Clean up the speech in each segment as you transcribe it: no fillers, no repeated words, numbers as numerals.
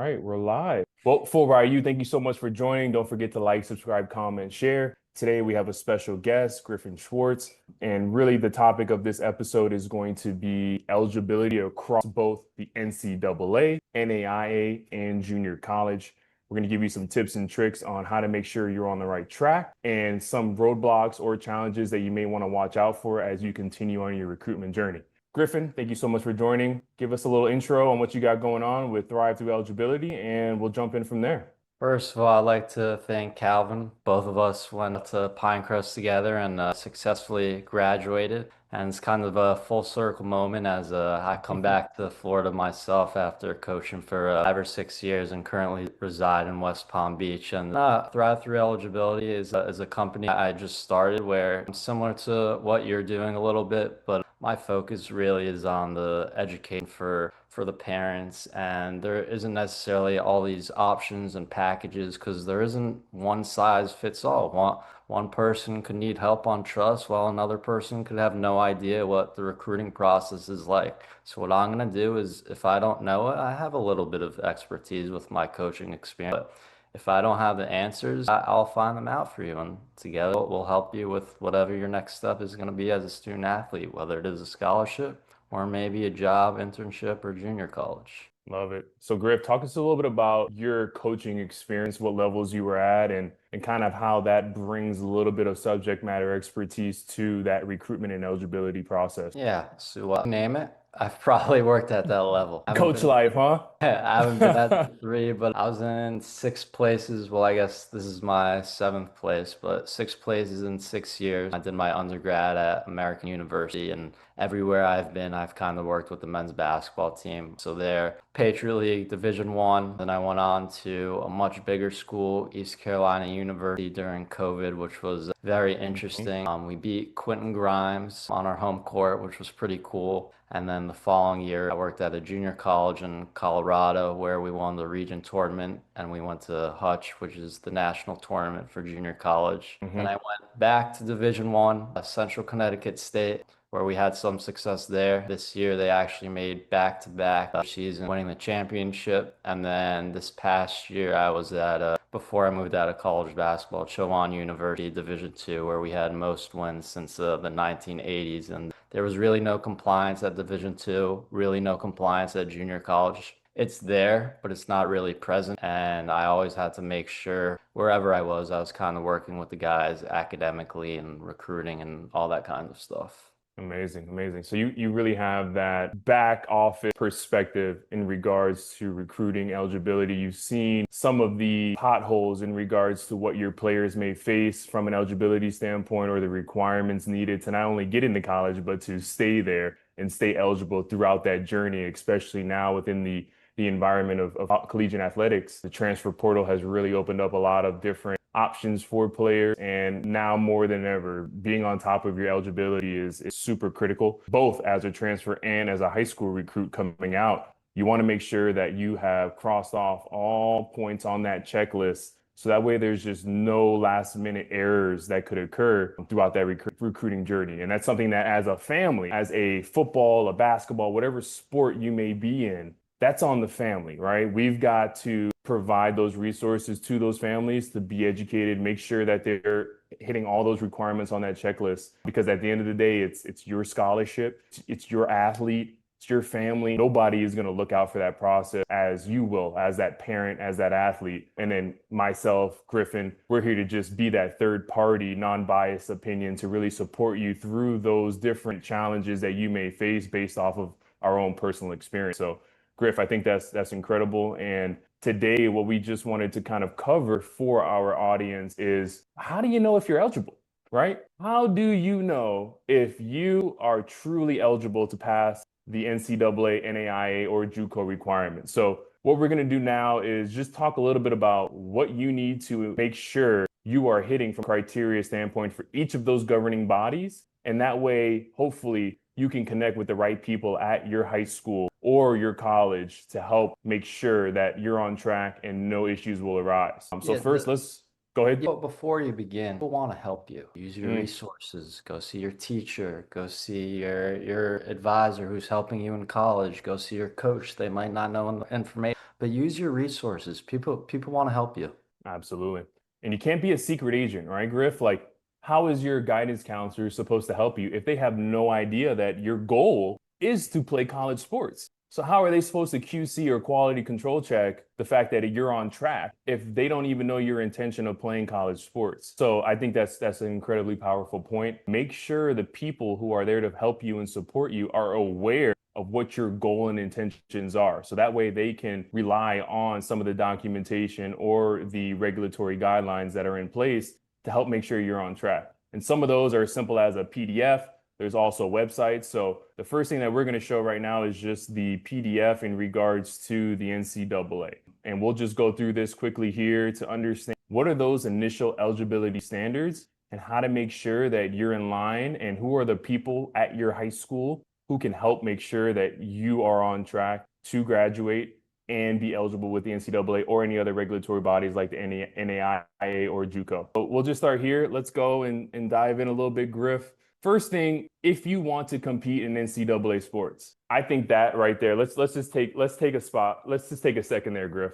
right, we're live. Well, Fulbright, thank you so much for joining. Don't forget to like, subscribe, comment, share. Today we have a special guest, Griffin Schwartz, and really the topic of this episode is going to be eligibility across both the NCAA, NAIA, and junior college. We're going to give you some tips and tricks on how to make sure you're on the right track and some roadblocks or challenges that you may want to watch out for as you continue on your recruitment journey. Griffin, thank you so much for joining. Give us a little intro on what you got going on with Thrive Through Eligibility, and we'll jump in from there. First of all, I'd like to thank Calvin. Both of us went to Pinecrest together and successfully graduated. And it's kind of a full circle moment as I come back to Florida myself after coaching for 5 or 6 years and currently reside in West Palm Beach. And Thrive Through Eligibility is a company I just started where I'm similar to what you're doing a little bit, but my focus really is on the education for the parents, and there isn't necessarily all these options and packages because there isn't one size fits all. One person could need help on trust while another person could have no idea what the recruiting process is like. So what I'm going to do is if I don't know it, I have a little bit of expertise with my coaching experience. But if I don't have the answers, I'll find them out for you, and together we'll help you with whatever your next step is going to be as a student athlete, whether it is a scholarship or maybe a job, internship, or junior college. Love it. So, Griff, talk us a little bit about your coaching experience, what levels you were at, and kind of how that brings a little bit of subject matter expertise to that recruitment and eligibility process. Yeah, so name it. I've probably worked at that level. I haven't Coach been life, huh? I haven't been at three, but I was in 6 places. Well, I guess this is my seventh place, but 6 places in 6 years. I did my undergrad at American University, and everywhere I've been, I've kind of worked with the men's basketball team. So there, Patriot League, Division I. Then I went on to a much bigger school, East Carolina University, during COVID, which was very Mhm. interesting. We beat Quentin Grimes on our home court, which was pretty cool. And then the following year, I worked at a junior college in Colorado where we won the region tournament, and we went to Hutch, which is the national tournament for junior college. Then I Mhm. went back to Division I, Central Connecticut State, where we had some success there. This year, they actually made back-to-back season, winning the championship. And then this past year, I was at before I moved out of college basketball, Chowan University Division II, where we had most wins since the 1980s. And there was really no compliance at Division II, really no compliance at junior college. It's there, but it's not really present. And I always had to make sure wherever I was kind of working with the guys academically and recruiting and all that kind of stuff. Amazing, amazing. So you really have that back office perspective in regards to recruiting eligibility. You've seen some of the potholes in regards to what your players may face from an eligibility standpoint or the requirements needed to not only get into college, but to stay there and stay eligible throughout that journey, especially now within the environment of collegiate athletics. The transfer portal has really opened up a lot of different options for players. And now more than ever, being on top of your eligibility is super critical, both as a transfer and as a high school recruit coming out. You want to make sure that you have crossed off all points on that checklist. So that way there's just no last minute errors that could occur throughout that recruiting journey. And that's something that as a family, as a football, a basketball, whatever sport you may be in, that's on the family, right? We've got to provide those resources to those families to be educated, make sure that they're hitting all those requirements on that checklist. Because at the end of the day, it's your scholarship, it's your athlete, it's your family. Nobody is going to look out for that process as you will, as that parent, as that athlete. And then myself, Griffin, we're here to just be that third party, non-biased opinion to really support you through those different challenges that you may face based off of our own personal experience. So Griff, I think that's incredible. And today, what we just wanted to kind of cover for our audience is how do you know if you're eligible, right? How do you know if you are truly eligible to pass the NCAA, NAIA, or JUCO requirements? So what we're going to do now is just talk a little bit about what you need to make sure you are hitting from a criteria standpoint for each of those governing bodies. And that way, hopefully, you can connect with the right people at your high school or your college to help make sure that you're on track and no issues will arise. So Yeah, first, let's go ahead. yeah, but before you begin, people want to help you. Use your Mm, resources. Go see your teacher. Go see your advisor who's helping you in college. Go see your coach. They might not know the information, but use your resources. People want to help you. Absolutely. And you can't be a secret agent, right, Griff? Like, how is your guidance counselor supposed to help you if they have no idea that your goal is to play college sports? So how are they supposed to QC or quality control check the fact that you're on track if they don't even know your intention of playing college sports? So I think that's an incredibly powerful point. Make sure the people who are there to help you and support you are aware of what your goal and intentions are. So that way they can rely on some of the documentation or the regulatory guidelines that are in place to help make sure you're on track. And some of those are as simple as a PDF. There's also websites. So the first thing that we're going to show right now is just the PDF in regards to the NCAA. And we'll just go through this quickly here to understand what are those initial eligibility standards and how to make sure that you're in line and who are the people at your high school who can help make sure that you are on track to graduate and be eligible with the NCAA or any other regulatory bodies like the NAIA or JUCO. So we'll just start here. Let's go and dive in a little bit, Griff. First thing, if you want to compete in NCAA sports, I think that right there, let's take a spot. Let's just take a second there, Griff.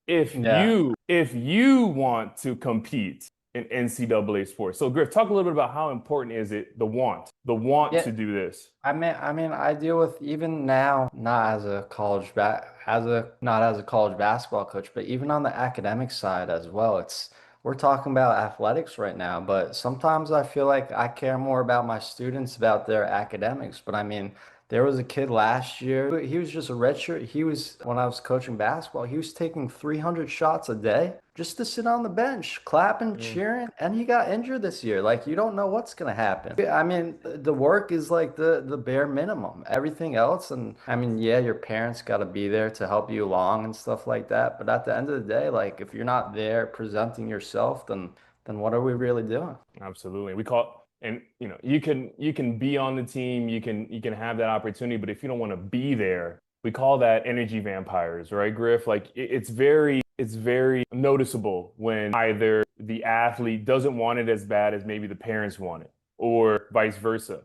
Yeah. If you want to compete in NCAA sports. So Griff, talk a little bit about how important is it, the want Yeah. to do this. I deal with even now, not as a not as a college basketball coach, but even on the academic side as well. We're talking about athletics right now, but sometimes I feel like I care more about my students, about their academics. But I mean, there was a kid last year. He was just a redshirt. When I was coaching basketball, he was taking 300 shots a day just to sit on the bench, clapping, Mm. cheering, and he got injured this year. Like you don't know what's gonna happen. I mean, the work is like the bare minimum. Everything else, and I mean, yeah, your parents got to be there to help you along and stuff like that. But at the end of the day, like if you're not there presenting yourself, then what are we really doing? Absolutely. And you can be on the team, you can have that opportunity, but if you don't want to be there, we call that energy vampires, right, Griff? Like it's very noticeable when either the athlete doesn't want it as bad as maybe the parents want it, or vice versa.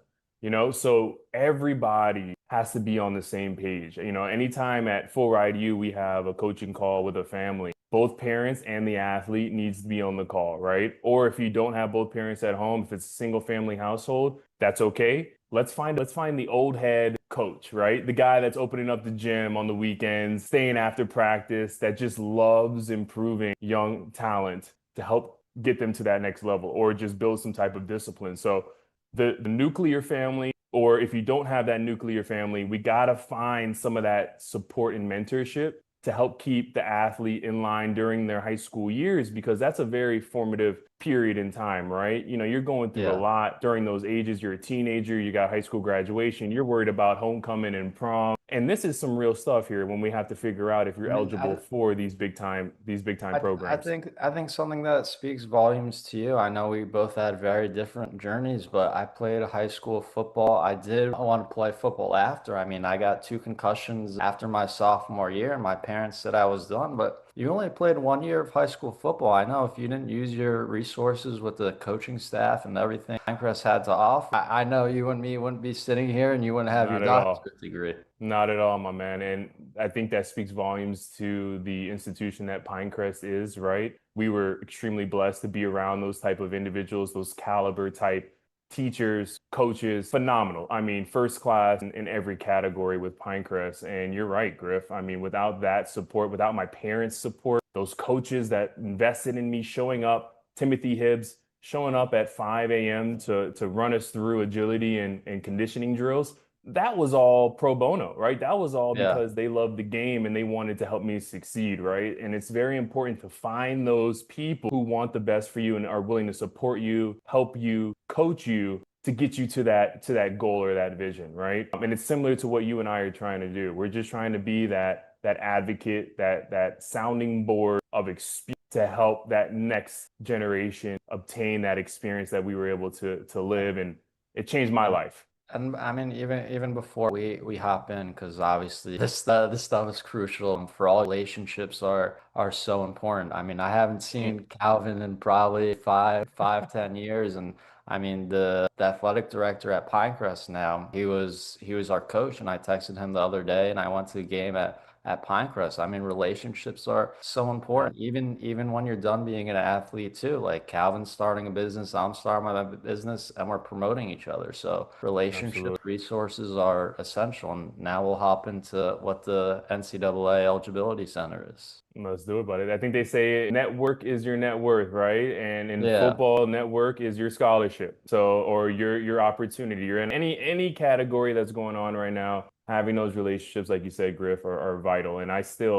So everybody has to be on the same page. Anytime at Full Ride U, we have a coaching call with a family. Both parents and the athlete needs to be on the call, right? Or if you don't have both parents at home, if it's a single family household, that's okay. Let's find the old head coach, right? The guy that's opening up the gym on the weekends, staying after practice, that just loves improving young talent to help get them to that next level or just build some type of discipline. So the nuclear family, or if you don't have that nuclear family, we got to find some of that support and mentorship to help keep the athlete in line during their high school years, because that's a very formative period in time, right? You're going through a Yeah. lot during those ages. You're a teenager, you got high school graduation, you're worried about homecoming and prom. And this is some real stuff here when we have to figure out if I you're mean, eligible for these big time programs. I think something that speaks volumes to you. I know we both had very different journeys, but I played high school football. I did want to play football after. I mean, I got two concussions after my sophomore year, and my parents said I was done, but you only played 1 year of high school football. I know if you didn't use your resources with the coaching staff and everything Pinecrest had to offer, I know you and me wouldn't be sitting here and you wouldn't have your Not at all. doctorate degree. Not at all, my man. And I think that speaks volumes to the institution that Pinecrest is, right? We were extremely blessed to be around those type of individuals, those caliber type teachers, coaches, phenomenal. I mean, first class in every category with Pinecrest. And you're right, Griff. I mean, without that support, without my parents' support, those coaches that invested in me showing up, Timothy Hibbs showing up at 5 a.m. to run us through agility and conditioning drills, that was all pro bono, right? That was all Yeah. because they loved the game and they wanted to help me succeed, right? And it's very important to find those people who want the best for you and are willing to support you, help you, coach you to get you to that goal or that vision, right? And it's similar to what you and I are trying to do. We're just trying to be that advocate, that sounding board of experience to help that next generation obtain that experience that we were able to live, and it changed my life. And I mean, even before we hop in, because obviously this stuff is crucial and for all relationships are so important. I mean, I haven't Mm. seen Calvin in probably 10 years, and I mean the athletic director at Pinecrest now, he was our coach, and I texted him the other day, and I went to the game at Pinecrest. I mean, relationships are so important. Even when you're done being an athlete too. Like Calvin's starting a business, I'm starting my business, and we're promoting each other. So Absolutely. relationship resources are essential. And now we'll hop into what the NCAA Eligibility Center is. Let's do it, buddy. I think they say network is your net worth, right? And in Yeah. football, network is your scholarship. So, or your opportunity. You're in any category that's going on right now. Having those relationships, like you said, Griff, are vital. And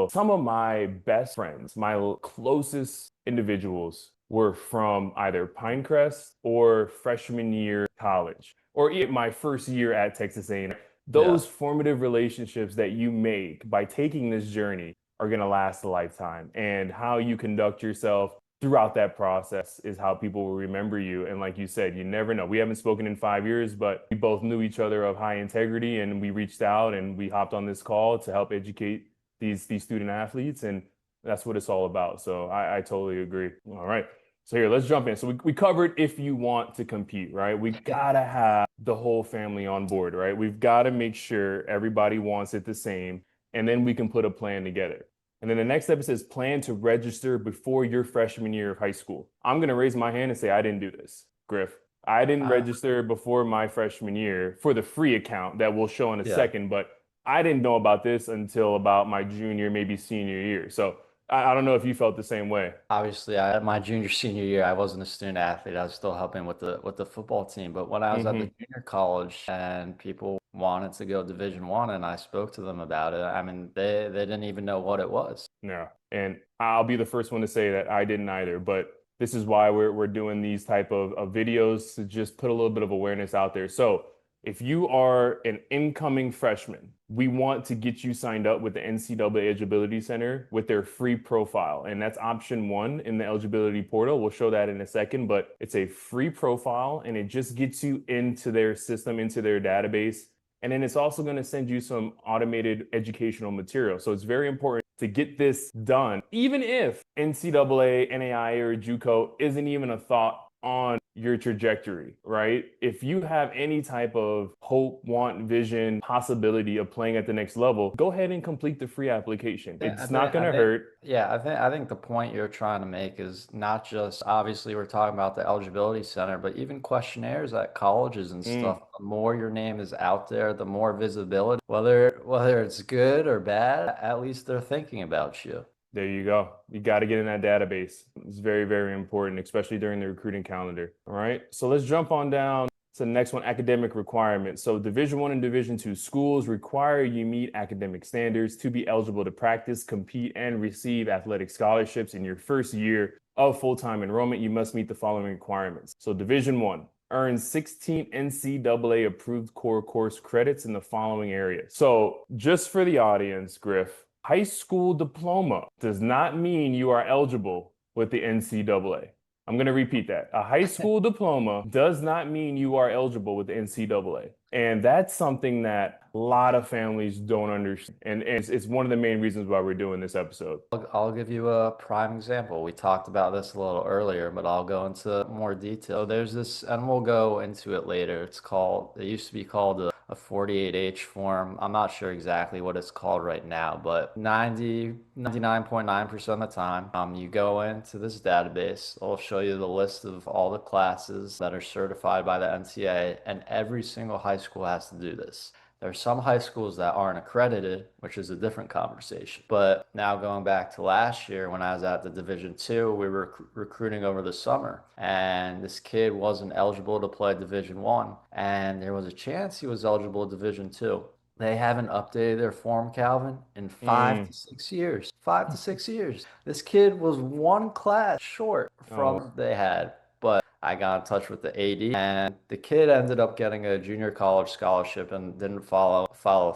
some of my best friends, my closest individuals were from either Pinecrest or freshman year college, or even my first year at Texas A&M. Yeah. Those formative relationships that you make by taking this journey are going to last a lifetime. And how you conduct yourself throughout that process is how people will remember you. And like you said, you never know. We haven't spoken in 5 years, but we both knew each other of high integrity, and we reached out and we hopped on this call to help educate these student athletes. And that's what it's all about. So I totally agree. All right. So here, let's jump in. So we covered if you want to compete, right? We gotta have the whole family on board, right? We've got to make sure everybody wants it the same, and then we can put a plan together. And then the next step says plan to register before your freshman year of high school. I'm going to raise my hand and say I didn't do this, Griff. I didn't Uh, register before my freshman year for the free account that we'll show in a yeah. second, but I didn't know about this until about my junior, maybe senior year. So I don't know if you felt the same way. Obviously, my junior senior year, I wasn't a student athlete. I was still helping with the football team. But when I was at the Hmm. junior college and people wanted to go Division 1, and I spoke to them about it, I mean, they didn't even know what it was. Yeah. And I'll be the first one to say that I didn't either, but this is why we're doing these type of videos to just put a little bit of awareness out there. So if you are an incoming freshman, we want to get you signed up with the NCAA Eligibility Center with their free profile. And that's option one in the eligibility portal. We'll show that in a second, but it's a free profile and it just gets you into their system, into their database. And then it's also going to send you some automated educational material. So it's very important to get this done, even if NCAA, NAIA, or JUCO isn't even a thought on your trajectory, right? If you have any type of hope, want, vision, possibility of playing at the next level, go ahead and complete the free application. Yeah, It's not going to hurt. yeah, I think the point you're trying to make is not just obviously we're talking about the eligibility center, but even questionnaires at colleges and Mm. stuff. The more your name is out there, the more visibility, whether it's good or bad, at least they're thinking about you. There you go. You got to get in that database. It's very, very important, especially during the recruiting calendar. All right. So let's jump on down to the next one, academic requirements. So Division 1 and Division 2 schools require you meet academic standards to be eligible to practice, compete, and receive athletic scholarships in your first year of full-time enrollment. You must meet the following requirements. So Division 1, earn 16 NCAA approved core course credits in the following areas. So just for the audience, Griff, high school diploma does not mean you are eligible with the NCAA. I'm going to repeat that. A high school diploma does not mean you are eligible with the NCAA. And that's something that a lot of families don't understand. And it's one of the main reasons why we're doing this episode. I'll give you a prime example. We talked about this a little earlier, but I'll go into more detail. There's this, and we'll go into it later. It used to be called a 48H form. I'm not sure exactly what it's called right now, but 99.9% of the time, you go into this database. It'll show you the list of all the classes that are certified by the NCAA, and every single high school has to do this. There are some high schools that aren't accredited, which is a different conversation. But now going back to last year when I was at the Division 2, we were recruiting over the summer, and this kid wasn't eligible to play Division 1, and there was a chance he was eligible to Division 2. They haven't updated their form, Calvin, in five Mm. to six years. 5 to 6 years. This kid was one class short Oh, from they had. But I got in touch with the AD, and the kid ended up getting a junior college scholarship and didn't follow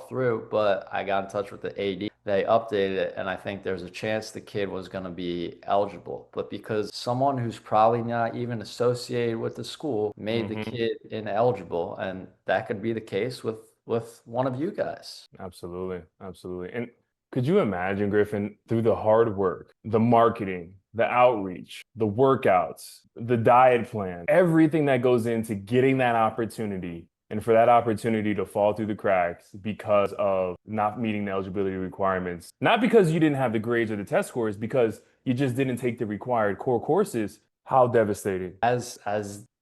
through. But I got in touch with the AD. They updated it, and I think there's a chance the kid was going to be eligible. But because someone who's probably not even associated with the school made the hmm. kid ineligible, and that could be the case with one of you guys. Absolutely. Absolutely. And could you imagine, Griffin, through the hard work, the marketing, the outreach, the workouts, the diet plan, everything that goes into getting that opportunity, And for that opportunity to fall through the cracks because of not meeting the eligibility requirements, not because you didn't have the grades or the test scores, because you just didn't take the required core courses, how devastating. As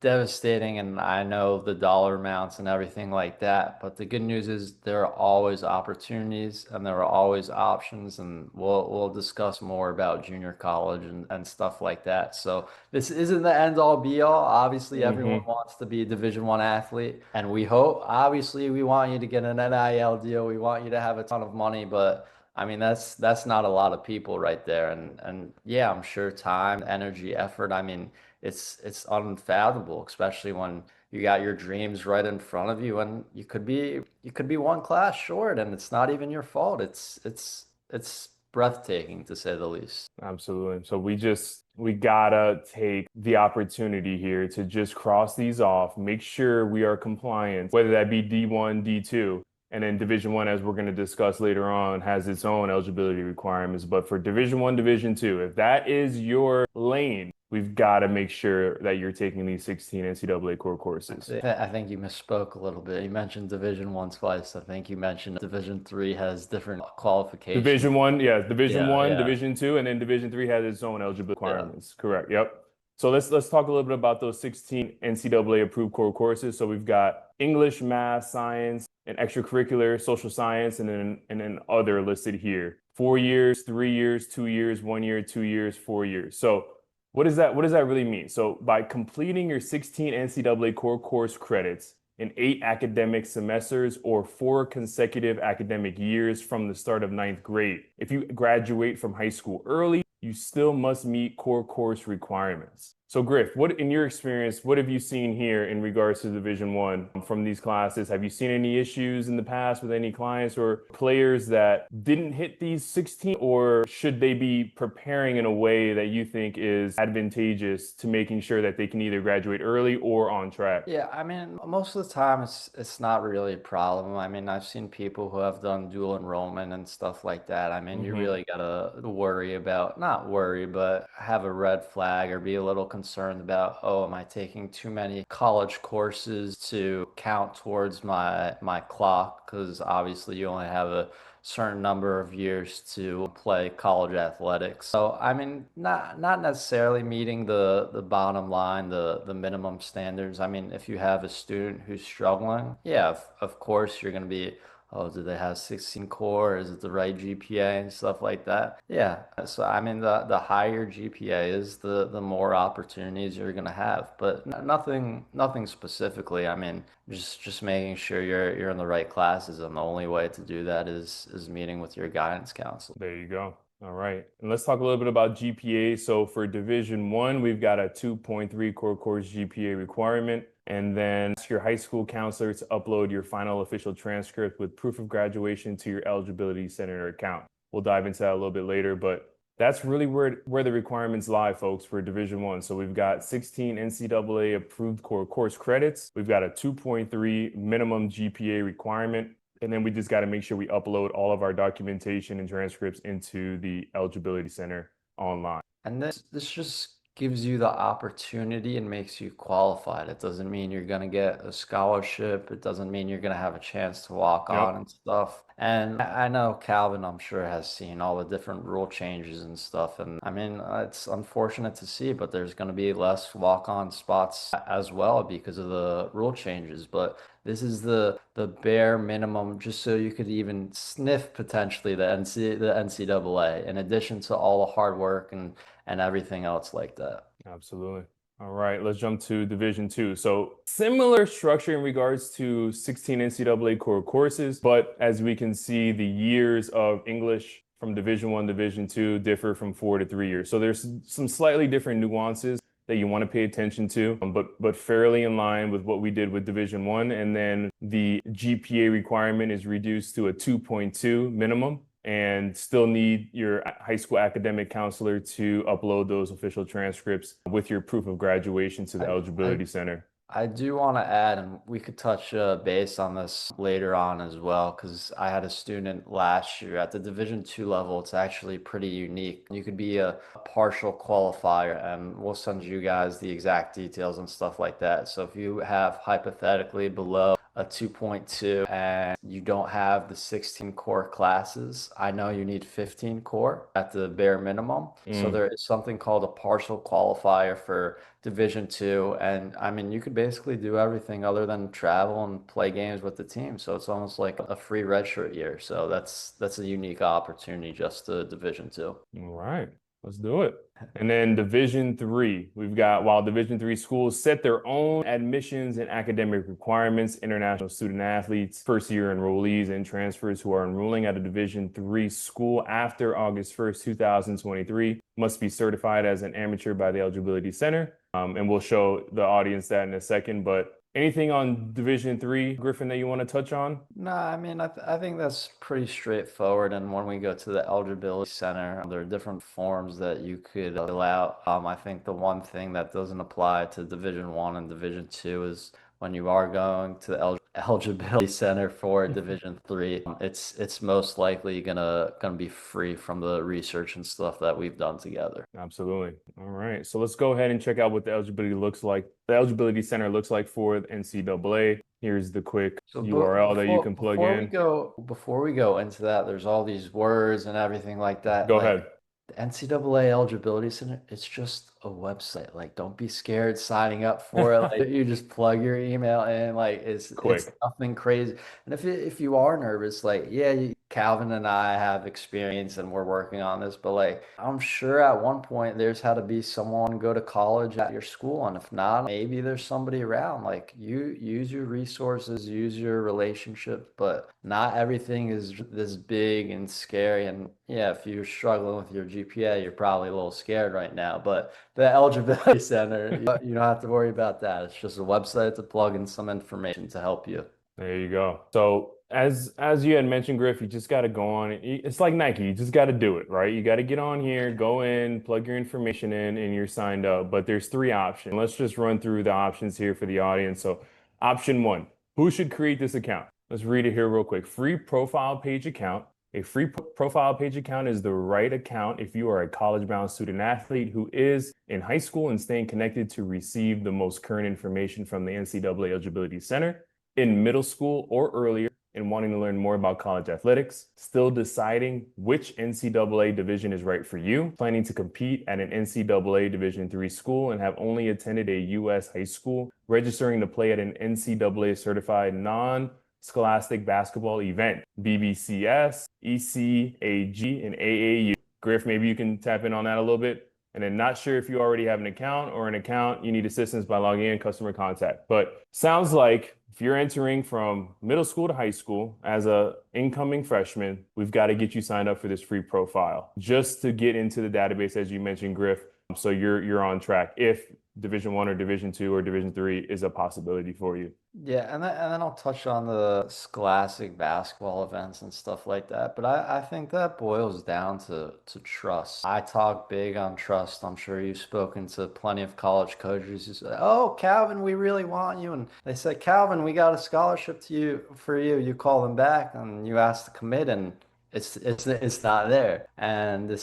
devastating, and I know the dollar amounts and everything like that, but the good news is there are always opportunities and there are always options, and we'll discuss more about junior college and stuff like that. So this isn't the end all be all. Obviously, everyone Hmm. wants to be a Division I athlete, and we hope, obviously, we want you to get an NIL deal. We want you to have a ton of money, but I mean, that's not a lot of people right there. And yeah, I'm sure time, energy, effort, I mean, it's unfathomable, especially when you got your dreams right in front of you and you could be one class short and it's not even your fault. It's breathtaking to say the least. Absolutely. So we gotta take the opportunity here to just cross these off, make sure we are compliant, whether that be D1, D2, and then Division 1, as we're going to discuss later on, has its own eligibility requirements. But for Division 1, Division 2, if that is your lane, we've got to make sure that you're taking these 16 NCAA core courses. I think you misspoke a little bit. You mentioned Division I twice. I think you mentioned Division 3 has different qualifications. Division 1, yeah, Division Yeah, One, yeah, Division 2, and then Division 3 has its own eligibility yeah. requirements. Correct. Yep. So let's talk a little bit about those 16 NCAA approved core courses. So we've got English, math, science, and extracurricular, social science, and then other listed here. 4 years, 3 years, 2 years, 1 year, 2 years, 4 years. So what does that really mean? So by completing your 16 NCAA core course credits in 8 academic semesters or 4 consecutive academic years from the start of ninth grade. If you graduate from high school early, you still must meet core course requirements. So Griff, what in your experience, what have you seen here in regards to Division 1 from these classes? Have you seen any issues in the past with any clients or players that didn't hit these 16, or should they be preparing in a way that you think is advantageous to making sure that they can either graduate early or on track? Yeah, I mean, most of the time it's not really a problem. I mean, I've seen people who have done dual enrollment and stuff like that. I mean, you Hmm. really gotta worry about, not worry, but have a red flag or be a little concerned about, oh, am I taking too many college courses to count towards my clock? Because obviously you only have a certain number of years to play college athletics. So I mean, not necessarily meeting the bottom line, the minimum standards. I mean, if you have a student who's struggling, yeah, of course you're gonna be, oh, do they have 16 core? Is it the right GPA and stuff like that? Yeah. So I mean, the higher GPA is, the more opportunities you're gonna have. But nothing specifically. I mean, just making sure you're in the right classes, and the only way to do that is meeting with your guidance counselor. There you go. All right. And let's talk a little bit about GPA. So for Division 1, we've got a 2.3 core course GPA requirement. And then ask your high school counselor to upload your final official transcript with proof of graduation to your eligibility center account. We'll dive into that a little bit later, but that's really where the requirements lie, folks, for Division 1. So we've got 16 NCAA approved core course credits. We've got a 2.3 minimum GPA requirement. And then we just got to make sure we upload all of our documentation and transcripts into the Eligibility Center online. And this just gives you the opportunity and makes you qualified. It doesn't mean you're going to get a scholarship. It doesn't mean you're going to have a chance to walk on Yep. and stuff. And I know Calvin, I'm sure, has seen all the different rule changes and stuff. And I mean, it's unfortunate to see, but there's going to be less walk-on spots as well because of the rule changes. But this is the bare minimum, just so you could even sniff potentially the NCAA, in addition to all the hard work and everything else like that. Absolutely. All right, let's jump to Division 2. So similar structure in regards to 16 NCAA core courses, but as we can see, the years of English from Division 1, Division 2 differ from 4 to 3 years. So there's some slightly different nuances that you want to pay attention to, but fairly in line with what we did with Division 1. And then the GPA requirement is reduced to a 2.2 minimum, and still need your high school academic counselor to upload those official transcripts with your proof of graduation to the I, I Eligibility Center. I do want to add, and we could touch base on this later on as well, because I had a student last year at the Division 2 level. It's actually pretty unique. You could be a partial qualifier, and we'll send you guys the exact details and stuff like that. So if you have hypothetically below a 2.2 and you don't have the 16 core classes, I know you need 15 core at the bare minimum. So there is something called a partial qualifier for Division 2. And I mean, you could basically do everything other than travel and play games with the team. So it's almost like a free redshirt year. So that's a unique opportunity just to Division 2. All right, let's do it. And then Division 3, we've got, while Division 3 schools set their own admissions and academic requirements, international student athletes, first-year enrollees, and transfers who are enrolling at a Division 3 school after August 1st, 2023 must be certified as an amateur by the Eligibility Center. And we'll show the audience that in a second, but anything on Division 3, Griffin, that you want to touch on? No, I mean, I think that's pretty straightforward. And when we go to the Eligibility Center, there are different forms that you could fill out. I think the one thing that doesn't apply to Division 1 and Division 2 is when you are going to the Eligibility Center for Division 3, it's most likely gonna be free from the research and stuff that we've done together. Absolutely. All right. So let's go ahead and check out what the eligibility looks like. The Eligibility Center looks like for the NCAA. Here's the quick So URL that you can plug in. before we go into that, there's all these words and everything like that. Go Like, ahead. the NCAA Eligibility Center, it's just a website. Like, don't be scared signing up for it. Like, you just plug your email in. Like, it's Quick. nothing crazy. And if you are nervous, like, yeah, Calvin and I have experience and we're working on this, but like, I'm sure at one point there's had to be someone go to college at your school, and if not, maybe there's somebody around. Like, you use your resources, use your relationships, but not everything is this big and scary. And yeah, if you're struggling with your GPA, you're probably a little scared right now, but the Eligibility Center, you don't have to worry about that. It's just a website to plug in some information to help you. There you go. So as you had mentioned, Griff, you just got to go on. It's like Nike. You just got to do it, right? You got to get on here, go in, plug your information in, and you're signed up. But there's 3 options. Let's just run through the options here for the audience. So option 1, who should create this account? Let's read it here real quick. Free profile page account. A free profile page account is the right account if you are a college-bound student athlete who is in high school and staying connected to receive the most current information from the NCAA Eligibility Center, in middle school or earlier and wanting to learn more about college athletics, still deciding which NCAA division is right for you, planning to compete at an NCAA Division 3 school and have only attended a U.S. high school, registering to play at an NCAA certified non-scholastic basketball event, BBCS, ECAG, and AAU. Griff, maybe you can tap in on that a little bit. And then not sure if you already have an account or an account, you need assistance by logging in, customer contact. But sounds like if you're entering from middle school to high school as a incoming freshman, we've got to get you signed up for this free profile just to get into the database, as you mentioned, Griff. So you're on track if Division 1 or Division 2 or Division 3 is a possibility for you. Yeah, and then I'll touch on the scholastic basketball events and stuff like that. But I think that boils down to trust. I talk big on trust. I'm sure you've spoken to plenty of college coaches who say, "Oh, Calvin, we really want you." And they say, "Calvin, we got a scholarship for you." You call them back and you ask to commit, and it's not there. And the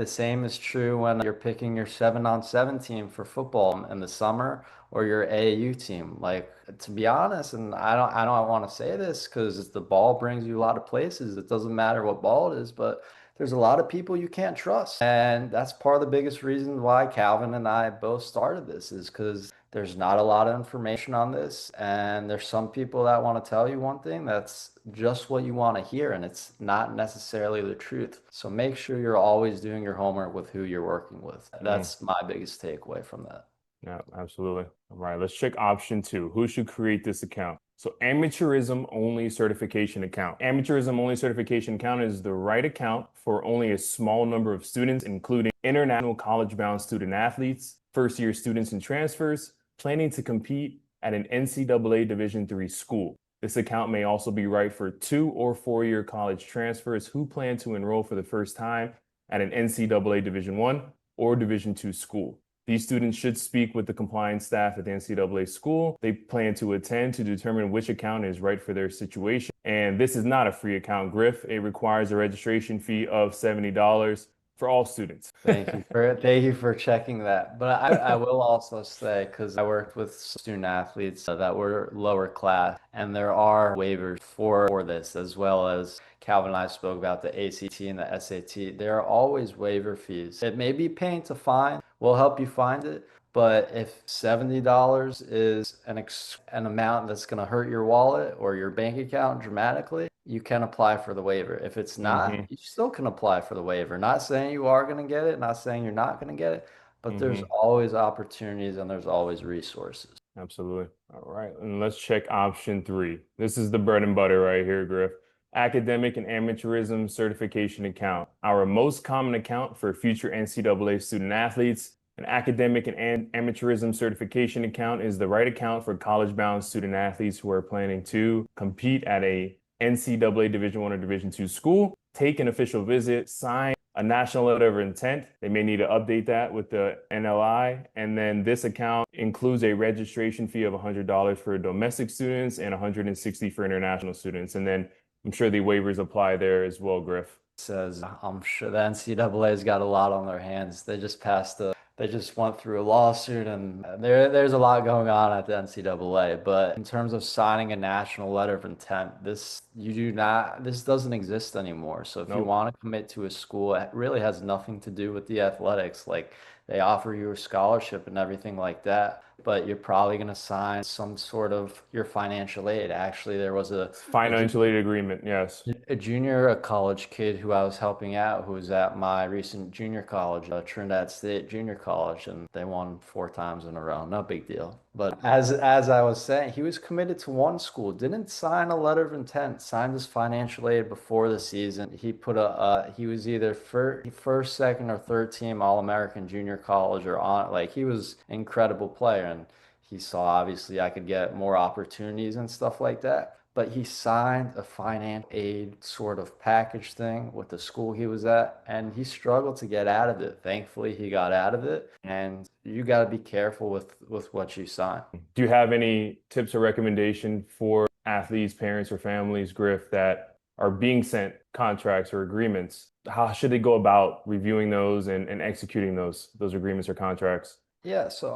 same is true when you're picking your 7-on-7 team for football in the summer or your AAU team. Like, to be honest, and I don't want to say this because the ball brings you a lot of places. It doesn't matter what ball it is, but there's a lot of people you can't trust. And that's part of the biggest reason why Calvin and I both started this, is because there's not a lot of information on this. And there's some people that want to tell you one thing that's just what you want to hear, and it's not necessarily the truth. So make sure you're always doing your homework with who you're working with. That's my biggest takeaway from that. Yeah, absolutely. All right, let's check option 2. Who should create this account? So amateurism only certification account. Amateurism only certification account is the right account for only a small number of students, including international college-bound student athletes, first-year students and transfers, planning to compete at an NCAA Division 3 school. This account may also be right for 2 or 4-year college transfers who plan to enroll for the first time at an NCAA Division 1 or Division 2 school. These students should speak with the compliance staff at the NCAA school they plan to attend to determine which account is right for their situation. And this is not a free account, Griff. It requires a registration fee of $70 for all students. Thank you for checking that. But I will also say, because I worked with student athletes that were lower class, and there are waivers for this, as well as Calvin and I spoke about the ACT and the SAT. There are always waiver fees. It may be paying to find. We'll help you find it. But if $70 is an amount that's going to hurt your wallet or your bank account dramatically, you can apply for the waiver. If it's not, Hmm. you still can apply for the waiver. Not saying you are going to get it, not saying you're not going to get it, but there's Hmm. always opportunities and there's always resources. Absolutely. All right. And let's check option three. This is the bread and butter right here, Griff. Academic and amateurism certification account. Our most common account for future NCAA student athletes. An academic and amateurism certification account is the right account for college-bound student athletes who are planning to compete at a NCAA Division I or Division II school, take an official visit, sign a national letter of intent. They may need to update that with the NLI. And then this account includes a registration fee of $100 for domestic students and $160 for international students. And then I'm sure the waivers apply there as well, Griff. Says I'm sure the NCAA's got a lot on their hands. They just went through a lawsuit and there's a lot going on at the NCAA. But in terms of signing a national letter of intent, this doesn't exist anymore. So if you Nope. want to commit to a school, it really has nothing to do with the athletics. Like they offer you a scholarship and everything like that, but you're probably going to sign some sort of your financial aid. Actually, there was a Financial aid agreement, yes. a college kid who I was helping out who was at my recent junior college, Trinidad State Junior College, and they won 4 times in a row. No big deal. But as I was saying, he was committed to one school, didn't sign a letter of intent, signed his financial aid before the season. He was either first, second, or third team All-American Junior College or on like he was an incredible player and he saw obviously I could get more opportunities and stuff like that. But he signed a financial aid sort of package thing with the school he was at, and he struggled to get out of it. Thankfully, he got out of it, and you got to be careful with what you sign. Do you have any tips or recommendation for athletes, parents, or families, Griff, that are being sent contracts or agreements? How should they go about reviewing those and executing those agreements or contracts? Yeah, so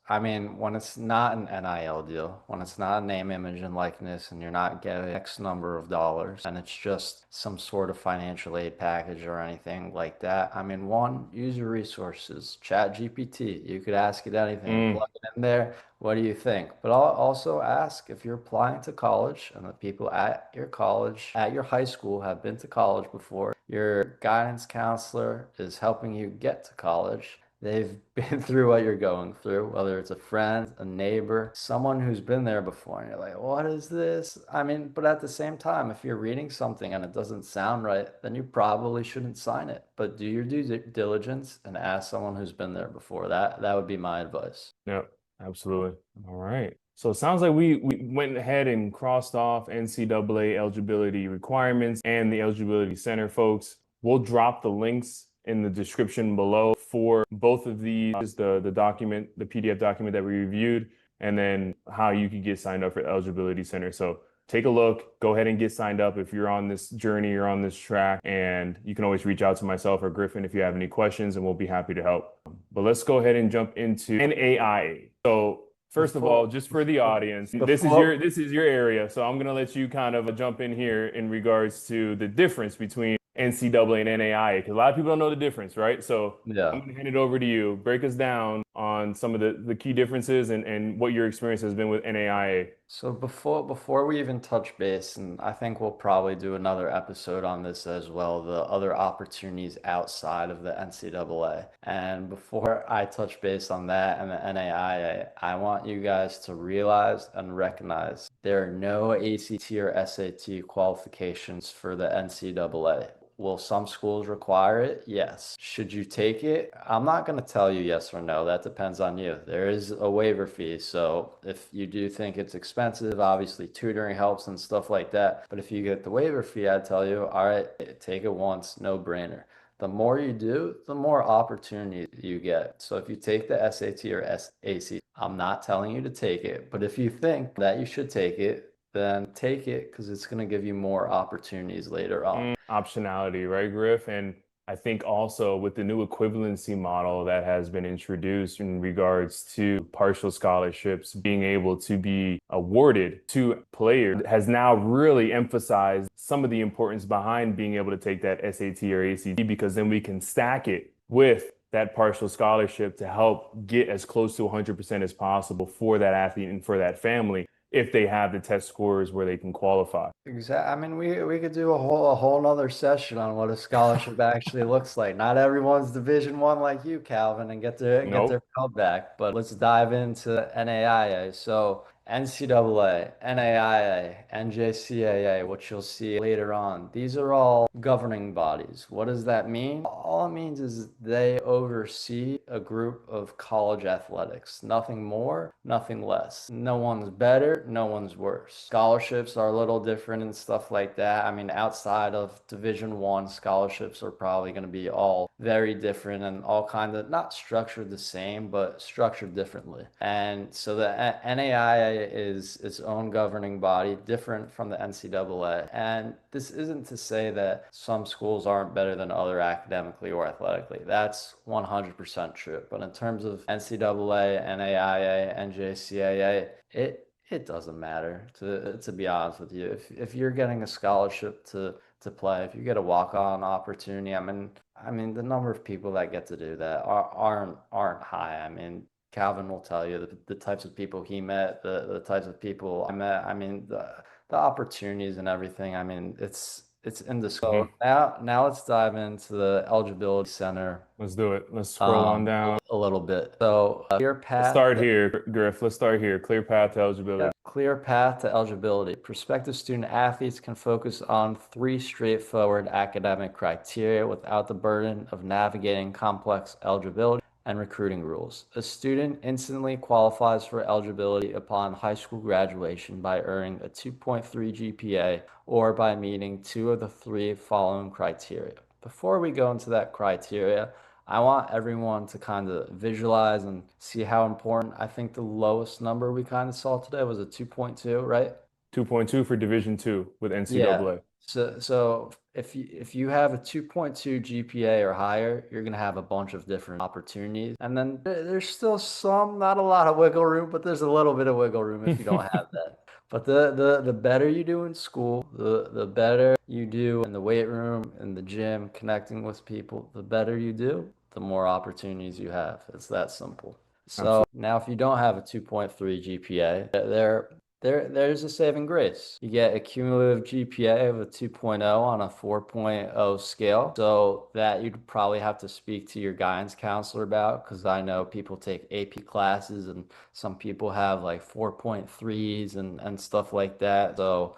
I mean, when it's not an NIL deal, when it's not a name, image, and likeness, and you're not getting X number of dollars, and it's just some sort of financial aid package or anything like that, I mean, one, use your resources. Chat GPT, you could ask it anything, Mm, plug it in there. What do you think? But I'll also ask if you're applying to college and the people at your college, at your high school have been to college before, your guidance counselor is helping you get to college. They've been through what you're going through, whether it's a friend, a neighbor, someone who's been there before, and you're like, what is this? I mean, but at the same time, if you're reading something and it doesn't sound right, then you probably shouldn't sign it. But do your due diligence and ask someone who's been there before. That would be my advice. yep, absolutely. All right. So it sounds like we went ahead and crossed off NCAA eligibility requirements and the Eligibility Center, folks. We'll drop the links in the description below for both of these, the document, the PDF document that we reviewed, and then how you can get signed up for Eligibility Center. So take a look, go ahead and get signed up if you're on this journey, you're on this track, and you can always reach out to myself or Griffin if you have any questions, and we'll be happy to help. But let's go ahead and jump into NAIA. So first of all, just for the audience, Before this is your area, so I'm gonna let you kind of jump in here in regards to the difference between NCAA and NAIA, because a lot of people don't know the difference, right? So I'm Yeah. gonna hand it over to you. Break us down on some of the key differences and what your experience has been with NAIA. So before we even touch base, and I think we'll probably do another episode on this as well, the other opportunities outside of the NCAA. And before I touch base on that and the NAIA, I want you guys to realize and recognize there are no ACT or SAT qualifications for the NCAA. Will some schools require it? Yes. Should you take it? I'm not going to tell you yes or no. That depends on you. There is a waiver fee. So if you do think it's expensive, obviously tutoring helps and stuff like that. But if you get the waiver fee, I'd tell you, all right, take it once, no brainer. The more you do, the more opportunity you get. So if you take the SAT or SAC, I'm not telling you to take it. But if you think that you should take it, then take it because it's going to give you more opportunities later on. Optionality, right, Griff? And I think also with the new equivalency model that has been introduced in regards to partial scholarships being able to be awarded to players has now really emphasized some of the importance behind being able to take that SAT or ACT, because then we can stack it with that partial scholarship to help get as close to 100% as possible for that athlete and for that family if they have the test scores where they can qualify. Exactly. I mean, we could do a whole nother session on what a scholarship actually looks like. Not everyone's Division 1 like you, Calvin, and get their Nope. belt back. But let's dive into NAIA. So NCAA, NAIA, NJCAA, which you'll see later on. These are all governing bodies. What does that mean? All it means is they oversee a group of college athletics. Nothing more, nothing less. No one's better, no one's worse. Scholarships are a little different and stuff like that. I mean, outside of Division 1, scholarships are probably going to be all very different and all kind of not structured the same, but structured differently. And so the NAIA is its own governing body, different from the NCAA. And this isn't to say that some schools aren't better than other academically or athletically. That's 100% true. But in terms of NCAA, NAIA, NJCAA, it doesn't matter, to be honest with you. If you're getting a scholarship to play, if you get a walk-on opportunity, I mean the number of people that get to do that aren't high. I mean, Calvin will tell you the types of people he met, the types of people I met. I mean, the opportunities and everything. I mean, it's indescribable. Mhm. Now let's dive into the eligibility center Let's do it. Let's scroll on down. a little bit. So clear Let's path. start here, Griff. Let's start here. Clear path to Yeah, eligibility. clear path to eligibility. Prospective student athletes can focus on three straightforward academic criteria without the burden of navigating complex eligibility and recruiting rules. A student instantly qualifies for eligibility upon high school graduation by earning a 2.3 GPA or by meeting two of the three following criteria. Before we go into that criteria, I want everyone to kind of visualize and see how important. I think the lowest number we kind of saw today was a 2.2, right? 2.2 for Division 2 with Yeah. NCAA. So if you have a 2.2 GPA or higher, you're gonna have a bunch of different opportunities. And then there's still some, not a lot of wiggle room, but there's a little bit of wiggle room if you don't have that. But the better you do in school, the better you do in the weight room, in the gym, connecting with people, the better you do, the more opportunities you have. It's that simple. So Absolutely. now if you don't have a 2.3 GPA, there's a saving grace. You get a cumulative GPA of a 2.0 on a 4.0 scale. So that you'd probably have to speak to your guidance counselor about, because I know people take AP classes and some people have like 4.3s and stuff like that. So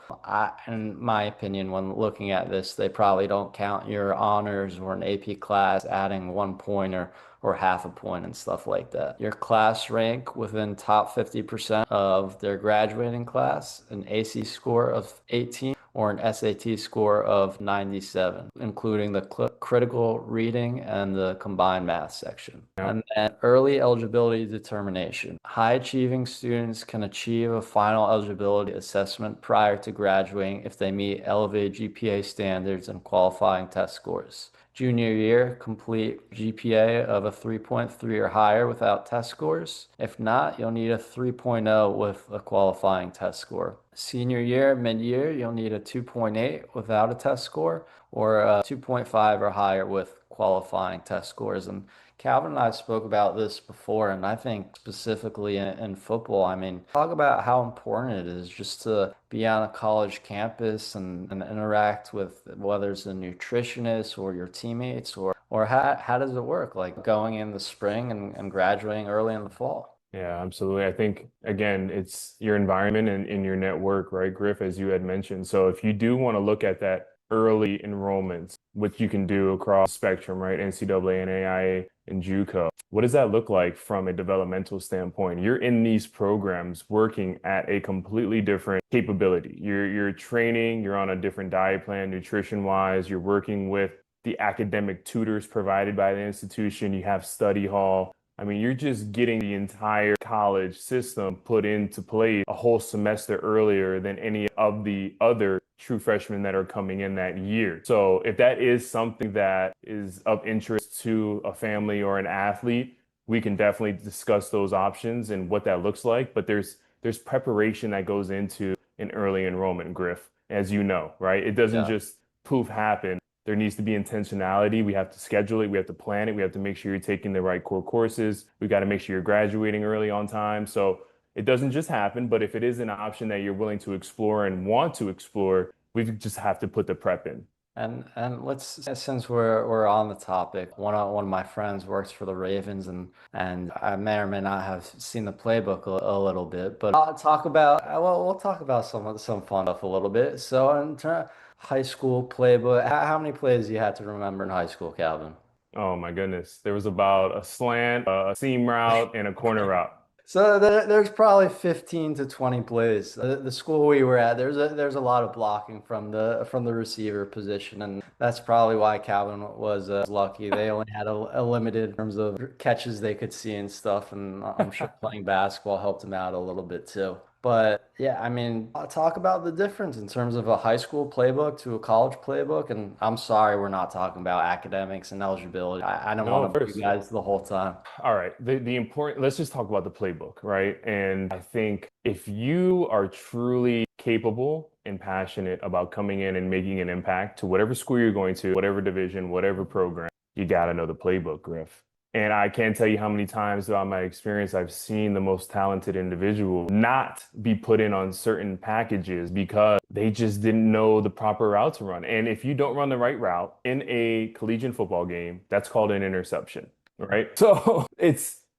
in my opinion, when looking at this, they probably don't count your honors or an AP class adding 1 point or half a point and stuff like that. Your class rank within top 50% of their graduating class, an AC score of 18 or an SAT score of 97, including the critical reading and the combined math section. Yeah. And then early eligibility determination. High achieving students can achieve a final eligibility assessment prior to graduating if they meet elevated GPA standards and qualifying test scores. Junior year, complete GPA of a 3.3 or higher without test scores. If not, you'll need a 3.0 with a qualifying test score. Senior year, mid-year, you'll need a 2.8 without a test score or a 2.5 or higher with qualifying test scores. And Calvin and I spoke about this before, and I think specifically in football, I mean, talk about how important it is just to be on a college campus and interact with whether it's a nutritionist or your teammates or how does it work? Like going in the spring and graduating early in the fall. Yeah, absolutely. I think, again, it's your environment and your network, right, Griff, as you had mentioned. So if you do want to look at that early enrollments, which you can do across the spectrum, right, NCAA, NAIA, and JUCO, what does that look like from a developmental standpoint? You're in these programs working at a completely different capability. You're training, you're on a different diet plan, nutrition-wise, you're working with the academic tutors provided by the institution, you have study hall. I mean, you're just getting the entire college system put into play a whole semester earlier than any of the other true freshmen that are coming in that year. So if that is something that is of interest to a family or an athlete, we can definitely discuss those options and what that looks like. But there's preparation that goes into an early enrollment, Griff, as you know, right? It doesn't Yeah. just poof happen. There needs to be intentionality. We have to schedule it. We have to plan it. We have to make sure you're taking the right core courses. We got to make sure you're graduating early on time. So it doesn't just happen, but if it is an option that you're willing to explore and want to explore, we just have to put the prep in. And let's since we're on the topic, one of my friends works for the Ravens, and I may or may not have seen the playbook a little bit, but I'll talk about we'll talk about some fun stuff a little bit. So in terms high school playbook, how many plays you had to remember in high school, Calvin? Oh my goodness. There was about a slant, a seam route, and a corner route. So there's probably 15 to 20 plays. The school we were at, there's a lot of blocking from the receiver position, and that's probably why Calvin was lucky. They only had a limited in terms of catches they could see and stuff, and I'm sure playing basketball helped him out a little bit too. But yeah, I mean, I'll talk about the difference in terms of a high school playbook to a college playbook, and I'm sorry we're not talking about academics and eligibility. I don't No, want of to be you course. guys the whole time. All right. The important, let's just talk about the playbook, right? And I think if you are truly capable and passionate about coming in and making an impact to whatever school you're going to, whatever division, whatever program, you got to know the playbook, Griff. And I can't tell you how many times throughout my experience I've seen the most talented individual not be put in on certain packages because they just didn't know the proper route to run. And if you don't run the right route in a collegiate football game, that's called an interception, right? So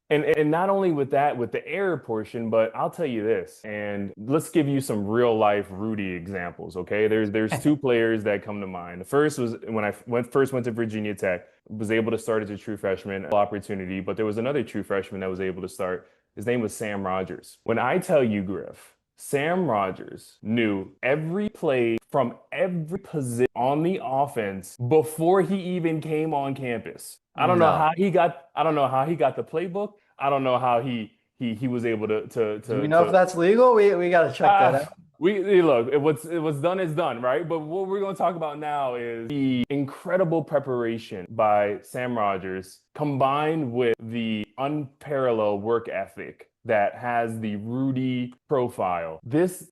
and not only with that, with the error portion, but I'll tell you this, and let's give you some real life Rudy examples, okay? There's two players that come to mind. The first was when first went to Virginia Tech, was able to start as a true freshman, opportunity, but there was another true freshman that was able to start. His name was Sam Rogers. When I tell you, Griff, Sam Rogers knew every play from every position on the offense before he even came on campus. No. I don't know how he got the playbook. I don't know how he was able Do we know if that's legal? We got to check that uh, out. look, what's done is done, right? But what we're going to talk about now is the incredible preparation by Sam Rogers combined with the unparalleled work ethic that has the Rudy profile.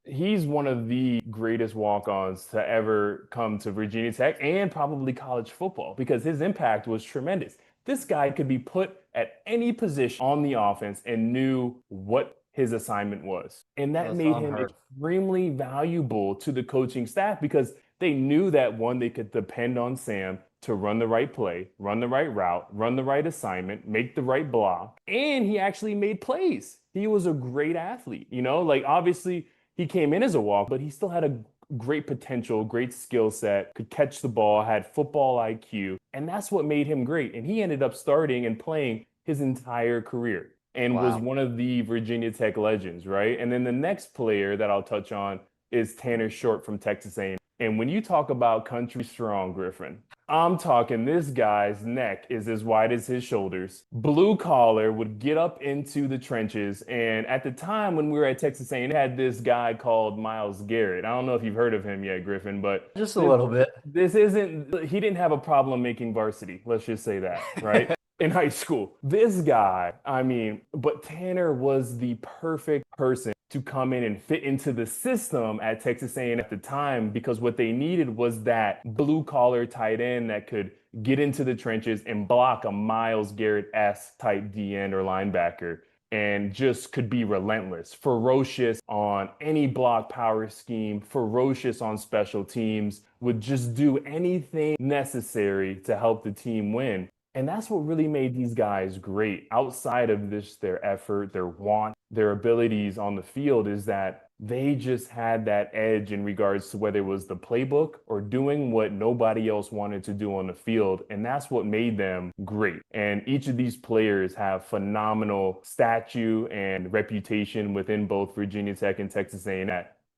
He's one of the greatest walk-ons to ever come to Virginia Tech and probably college football because his impact was tremendous. This guy could be put at any position on the offense and knew what his assignment was. And that That's made him unheard. extremely valuable to the coaching staff because they knew that one, they could depend on Sam to run the right play, run the right route, run the right assignment, make the right block. And he actually made plays. He was a great athlete, like obviously he came in as a walk, but he still had a great potential, great skill set, could catch the ball, had football IQ, and that's what made him great. And he ended up starting and playing his entire career and was Wow. one of the Virginia Tech legends, right? And then the next player that I'll touch on is Tanner Short from Texas A&M. And when you talk about country strong, Griffin, I'm talking this guy's neck is as wide as his shoulders. Blue collar would get up into the trenches. And at the time when we were at Texas A&M, had this guy called Miles Garrett. I don't know if you've heard of him yet, Griffin, but Just a little bit. this isn't, he didn't have a problem making varsity. Let's just say that, right? In high school. This guy, I mean, but Tanner was the perfect person to come in and fit into the system at Texas A&M at the time because what they needed was that blue collar tight end that could get into the trenches and block a Miles Garrett-esque type D end or linebacker and just could be relentless, ferocious on any block power scheme, ferocious on special teams, would just do anything necessary to help the team win. And that's what really made these guys great. Outside of this, their effort, their want, their abilities on the field is that they just had that edge in regards to whether it was the playbook or doing what nobody else wanted to do on the field. And that's what made them great. And each of these players have phenomenal stature and reputation within both Virginia Tech and Texas A&M.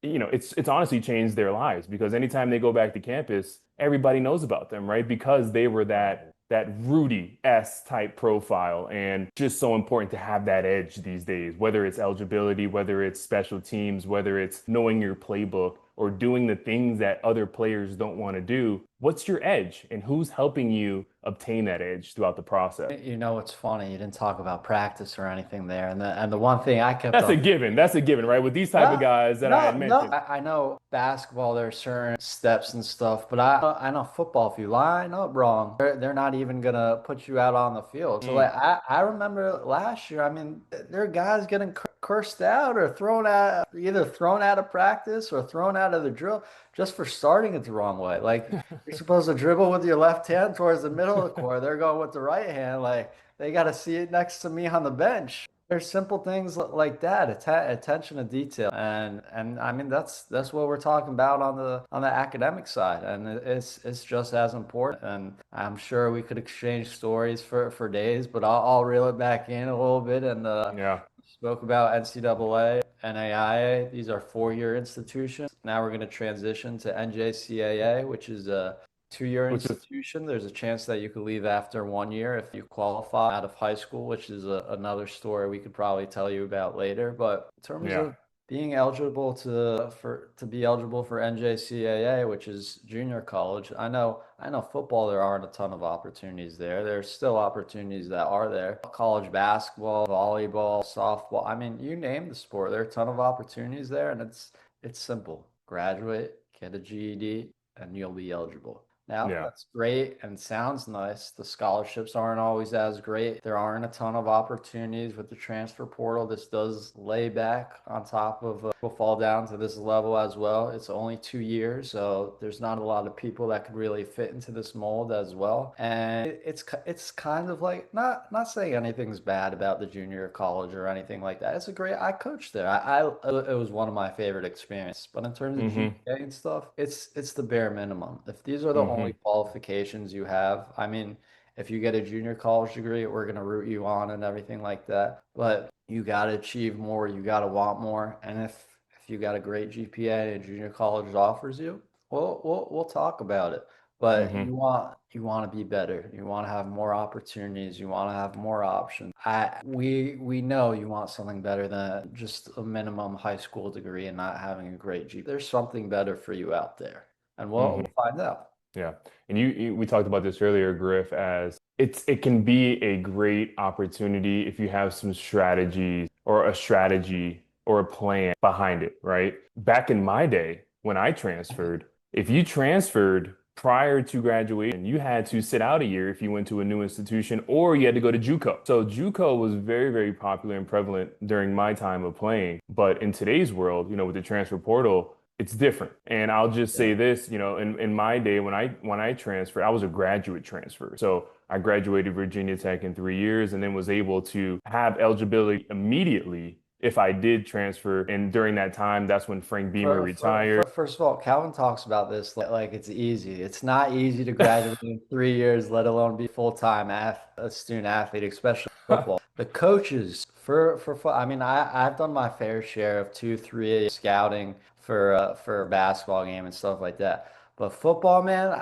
It's honestly changed their lives because anytime they go back to campus, everybody knows about them, right? Because they were that Rudy S type profile and just so important to have that edge these days, whether it's eligibility, whether it's special teams, whether it's knowing your playbook. or doing the things that other players don't want to do, what's your edge and who's helping you obtain that edge throughout the process? You know, it's funny. You didn't talk about practice or anything there. And the one thing I kept That's a on. given. That's a given, right? With these type of No, guys that I had no. mentioned. I know basketball, there are certain steps and stuff, but I know football, if you line up wrong, they're not even gonna put you out on the field. So Mm. like I remember last year, I mean, there are guys getting cursed out or thrown out, either thrown out of practice or thrown out of the drill just for starting it the wrong way. Like you're supposed to dribble with your left hand towards the middle of the court. They're going with the right hand. Like they got to see it next to me on the bench. There's simple things like that, attention to detail, and I mean that's what we're talking about on the academic side, and it's just as important. And I'm sure we could exchange stories for days, but I'll reel it back in a little bit and Yeah. spoke about NCAA, NAIA. These are four-year institutions. Now we're going to transition to NJCAA, which is a two-year Which is, institution. There's a chance that you could leave after 1 year if you qualify out of high school, which is another story we could probably tell you about later. But in terms yeah. of being eligible to be eligible for NJCAA, which is junior college, I know football there aren't a ton of opportunities there. There's still opportunities that are there. College basketball, volleyball, softball. I mean, you name the sport, there are a ton of opportunities there, and it's simple. Graduate, get a GED, and you'll be eligible. Now, Yeah. that's great and sounds nice. The scholarships aren't always as great. There aren't a ton of opportunities with the transfer portal. This does lay back on top of, will fall down to this level as well. It's only 2 years, so there's not a lot of people that could really fit into this mold as well. And it's kind of like not saying anything's bad about the junior college or anything like that. It's a great. I coached there. It was one of my favorite experiences. But in terms of Mm-hmm. GPA and stuff, it's the bare minimum. If these are the Mm-hmm. only qualifications you have, I mean, if you get a junior college degree, we're gonna root you on and everything like that. But you gotta achieve more, you gotta want more. And if you got a great GPA and junior college offers you, we'll talk about it. But Mm-hmm. you want to be better. You want to have more opportunities. You want to have more options. We know you want something better than just a minimum high school degree and not having a great GPA. There's something better for you out there, and we'll find out. Yeah. And we talked about this earlier, Griff, as it can be a great opportunity if you have some strategies or a strategy or a plan behind it, right? Back in my day, when I transferred, if you transferred prior to graduation, you had to sit out a year if you went to a new institution, or you had to go to JUCO. So JUCO was very, very popular and prevalent during my time of playing. But in today's world, with the transfer portal, it's different. And I'll just Yeah. say this, in my day when I transferred, I was a graduate transfer. So I graduated Virginia Tech in 3 years and then was able to have eligibility immediately if I did transfer. And during that time, that's when Frank Beamer retired. First of all, Calvin talks about this like it's easy. It's not easy to graduate in 3 years, let alone be full-time a student athlete, especially football. The coaches I mean, I've done my fair share of 2, 3 scouting for a basketball game and stuff like that. But football, man,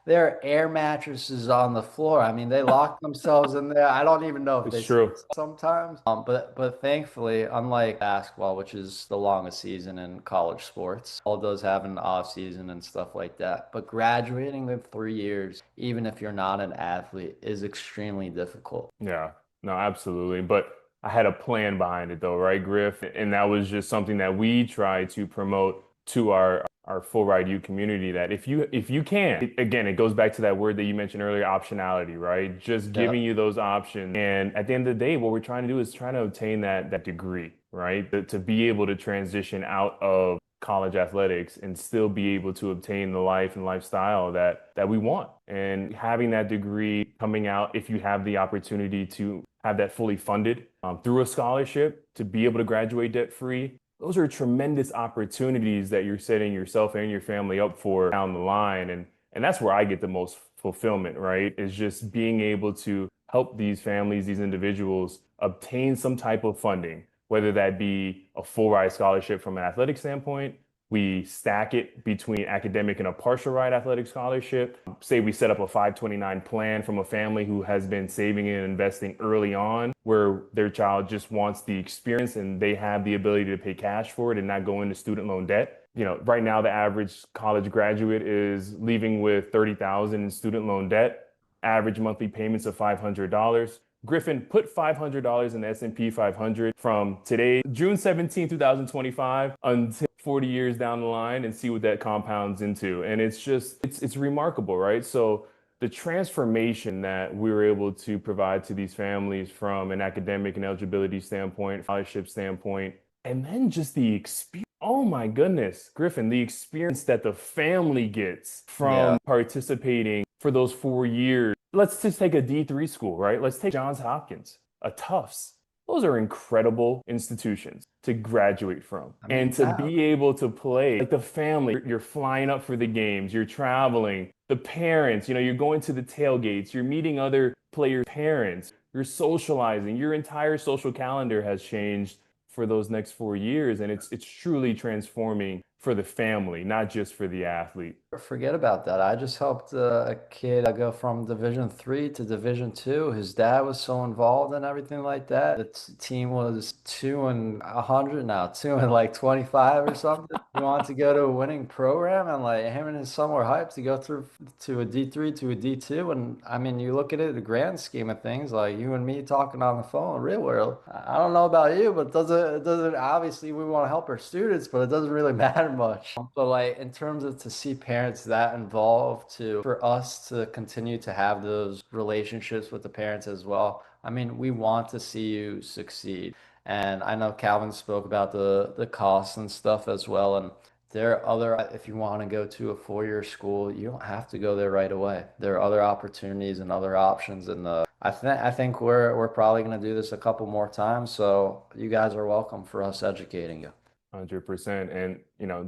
there are air mattresses on the floor. I mean, they lock themselves in there. I don't even know if It's they see true. it sometimes. But thankfully, unlike basketball, which is the longest season in college sports, all does have an off season and stuff like that. But graduating in 3 years, even if you're not an athlete, is extremely difficult. Yeah, no, absolutely. But I had a plan behind it though, right, Griff? And that was just something that we try to promote to our full ride U community that if you can, again, it goes back to that word that you mentioned earlier, optionality, right? Just Yeah. giving you those options. And at the end of the day, what we're trying to do is trying to obtain that degree, right? To be able to transition out of college athletics and still be able to obtain the life and lifestyle that we want. And having that degree coming out, if you have the opportunity to have that fully funded through a scholarship to be able to graduate debt free, those are tremendous opportunities that you're setting yourself and your family up for down the line. And that's where I get the most fulfillment, right? Is just being able to help these families, these individuals obtain some type of funding, whether that be a full ride scholarship from an athletic standpoint. We stack it between academic and a partial ride athletic scholarship. Say we set up a 529 plan from a family who has been saving and investing early on, where their child just wants the experience and they have the ability to pay cash for it and not go into student loan debt. Right now the average college graduate is leaving with 30,000 in student loan debt, average monthly payments of $500. Griffin, put $500 in the S&P 500 from today, June 17, 2025, until 40 years down the line and see what that compounds into. And it's remarkable, right? So the transformation that we were able to provide to these families from an academic and eligibility standpoint, scholarship standpoint, and then just the experience. Oh my goodness, Griffin, the experience that the family gets Yeah. from participating for those 4 years. Let's just take a D3 school, right? Let's take Johns Hopkins, a Tufts. Those are incredible institutions to graduate from I and mean, to be able to play like the family. You're flying up for the games, you're traveling, the parents, you're going to the tailgates, you're meeting other players' parents, you're socializing. Your entire social calendar has changed for those next 4 years, and it's truly transforming for the family, not just for the athlete. forget about that. I just helped a kid go from Division 3 to Division 2. His dad was so involved and everything like that. The team was 2-100 now, 2-25 or something. He wanted to go to a winning program, and like him and his son were hyped to go through to a D3 to a D2. And I mean, you look at it, the grand scheme of things, like you and me talking on the phone, real world. I don't know about you, but it doesn't obviously we want to help our students, but it doesn't really matter much. But like in terms of to see parents that involved to for us to continue to have those relationships with the parents as well. I mean, we want to see you succeed. And I know Calvin spoke about the costs and stuff as well. And there are other, if you want to go to a 4-year school, you don't have to go there right away. There are other opportunities and other options. And I think we're probably going to do this a couple more times. So you guys are welcome for us educating you. 100%. And,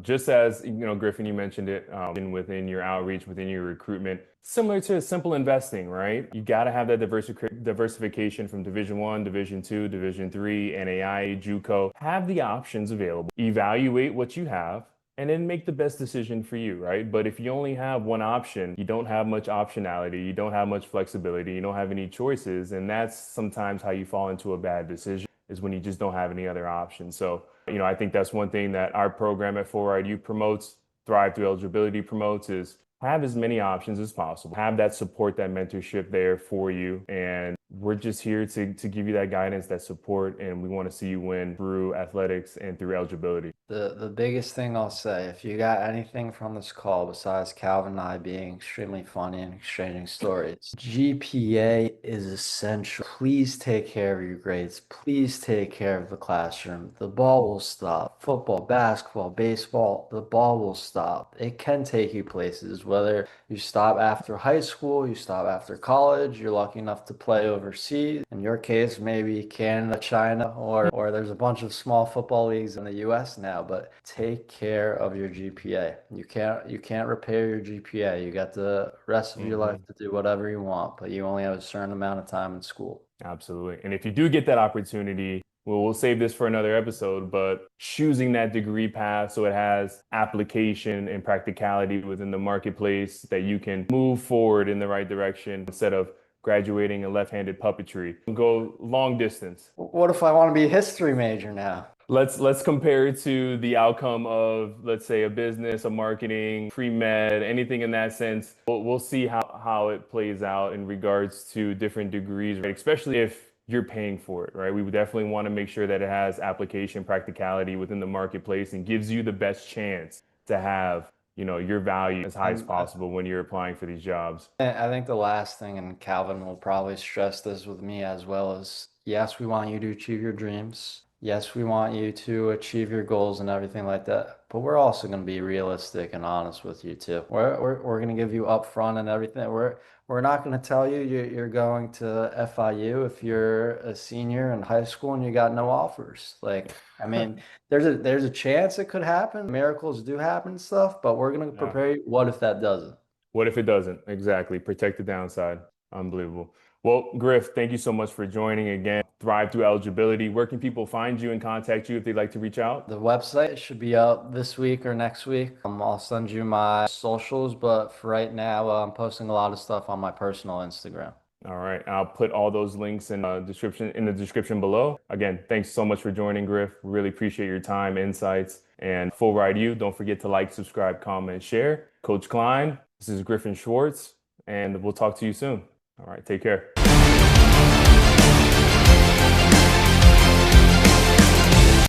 just as, Griffin, you mentioned it within your outreach, within your recruitment, similar to simple investing, right? You got to have that diversification from Division 1, Division 2, Division 3, NAIA, JUCO. Have the options available. Evaluate what you have and then make the best decision for you, right? But if you only have one option, you don't have much optionality, you don't have much flexibility, you don't have any choices. And that's sometimes how you fall into a bad decision, is when you just don't have any other options. So, I think that's one thing that our program at 4IU promotes, Thrive Through Eligibility promotes, is have as many options as possible. Have that support, that mentorship there for you. And we're just here to give you that guidance, that support, and we want to see you win through athletics and through eligibility. The biggest thing I'll say, if you got anything from this call besides Calvin and I being extremely funny and exchanging stories, GPA is essential. Please take care of your grades. Please take care of the classroom. The ball will stop. Football, basketball, baseball, the ball will stop. It can take you places, whether you stop after high school, you stop after college, you're lucky enough to play overseas. In your case, maybe Canada, China, or there's a bunch of small football leagues in the US now, but take care of your GPA. You can't repair your GPA. You got the rest of your life Mhm. to do whatever you want, but you only have a certain amount of time in school. Absolutely. And if you do get that opportunity, well, we'll save this for another episode, but choosing that degree path so it has application and practicality within the marketplace that you can move forward in the right direction instead of graduating in left-handed puppetry. Go long distance. What if I want to be a history major now? Let's compare it to the outcome of, let's say, a business, a marketing, pre-med, anything in that sense. We'll see how it plays out in regards to different degrees, right? Especially if you're paying for it, right? We would definitely want to make sure that it has application practicality within the marketplace and gives you the best chance to have, your value as high as And possible when you're applying for these jobs. I think the last thing, and Calvin will probably stress this with me as well, is yes, we want you to achieve your dreams. Yes, we want you to achieve your goals and everything like that. But we're also going to be realistic and honest with you too. We're going to give you upfront and everything. We're not going to tell you you're going to FIU if you're a senior in high school and you got no offers. Like, I mean, there's a chance it could happen. Miracles do happen and stuff, but we're going to Yeah. prepare you. What if that doesn't? What if it doesn't? Exactly. Protect the downside. Unbelievable. Well, Griff, thank you so much for joining again. Thrive Through Eligibility. Where can people find you and contact you if they'd like to reach out? The website should be out this week or next week. I'll send you my socials, but for right now, I'm posting a lot of stuff on my personal Instagram. All right. I'll put all those links in the description below. Again, thanks so much for joining, Griff. Really appreciate your time, insights, and full ride you. Don't forget to like, subscribe, comment, share. Coach Klein, this is Griffin Schwartz, and we'll talk to you soon. All right. Take care.